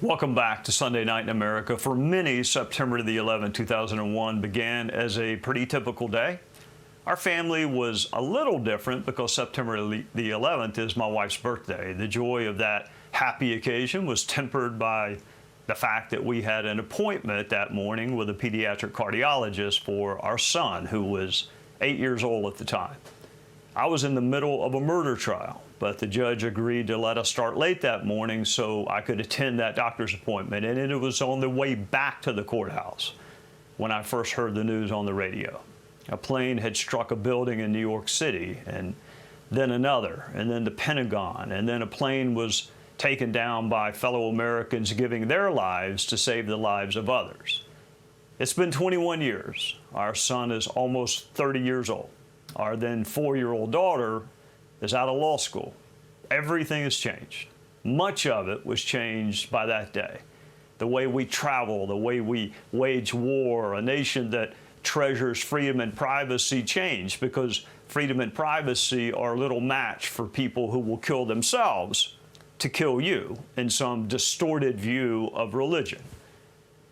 Welcome back to Sunday Night in America. For many, September the 11th, 2001 began as a pretty typical day. Our family was a little different because September the 11th is my wife's birthday. The joy of that happy occasion was tempered by the fact that we had an appointment that morning with a pediatric cardiologist for our son, who was 8 years old at the time. I was in the middle of a murder trial, but the judge agreed to let us start late that morning so I could attend that doctor's appointment. And it was on the way back to the courthouse when I first heard the news on the radio. A plane had struck a building in New York City, and then another, and then the Pentagon, and then a plane was taken down by fellow Americans giving their lives to save the lives of others. It's been 21 years. Our son is almost 30 years old. Our then 4-year-old daughter is out of law school. Everything has changed. Much of it was changed by that day. The way we travel, the way we wage war, a nation that treasures freedom and privacy changed because freedom and privacy are little match for people who will kill themselves to kill you in some distorted view of religion.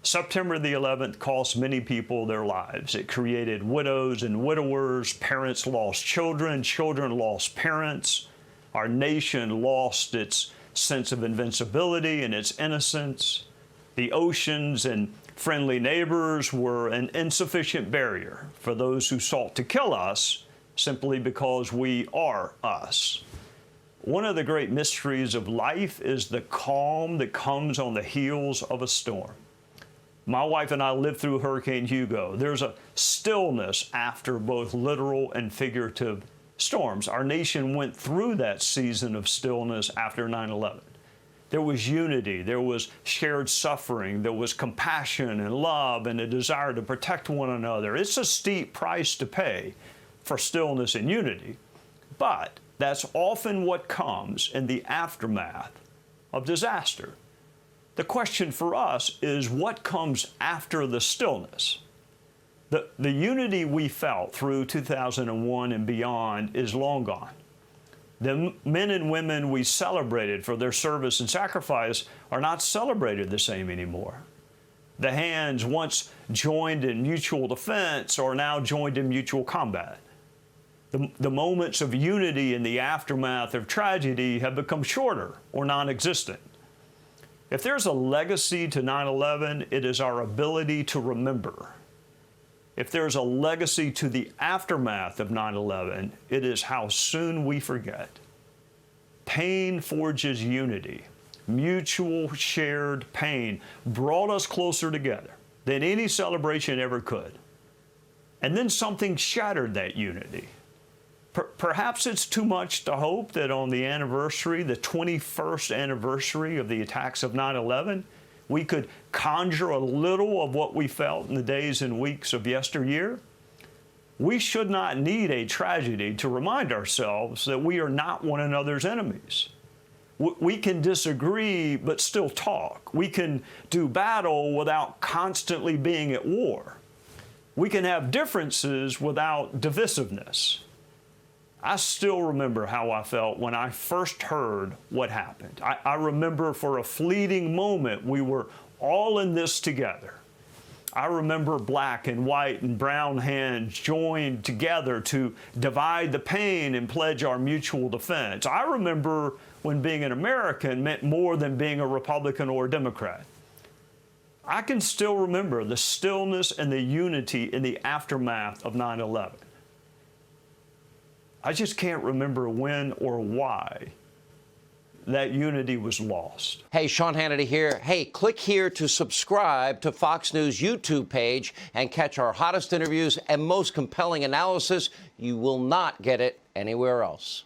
September the 11th cost many people their lives. It created widows and widowers, parents lost children, children lost parents. Our nation lost its sense of invincibility and its innocence. The oceans and friendly neighbors were an insufficient barrier for those who sought to kill us simply because we are us. One of the great mysteries of life is the calm that comes on the heels of a storm. My wife and I lived through Hurricane Hugo. There's a stillness after both literal and figurative storms. Our nation went through that season of stillness after 9/11. There was unity, there was shared suffering, there was compassion and love and a desire to protect one another. It's a steep price to pay for stillness and unity, but that's often what comes in the aftermath of disaster. The question for us is what comes after the stillness? The unity we felt through 2001 and beyond is long gone. The men and women we celebrated for their service and sacrifice are not celebrated the same anymore. The hands once joined in mutual defense are now joined in mutual combat. The moments of unity in the aftermath of tragedy have become shorter or non-existent. If there's a legacy to 9/11, it is our ability to remember. If there's a legacy to the aftermath of 9/11, it is how soon we forget. Pain forges unity. Mutual shared pain brought us closer together than any celebration ever could. And then something shattered that unity. Perhaps it's too much to hope that on the anniversary, the 21st anniversary of the attacks of 9/11, we could conjure a little of what we felt in the days and weeks of yesteryear. We should not need a tragedy to remind ourselves that we are not one another's enemies. We can disagree, but still talk. We can do battle without constantly being at war. We can have differences without divisiveness. I still remember how I felt when I first heard what happened. I remember for a fleeting moment we were all in this together. I remember black and white and brown hands joined together to divide the pain and pledge our mutual defense. I remember when being an American meant more than being a Republican or a Democrat. I can still remember the stillness and the unity in the aftermath of 9/11. I just can't remember when or why that unity was lost. Hey, Sean Hannity here. Hey, click here to subscribe to Fox News YouTube page and catch our hottest interviews and most compelling analysis. You will not get it anywhere else.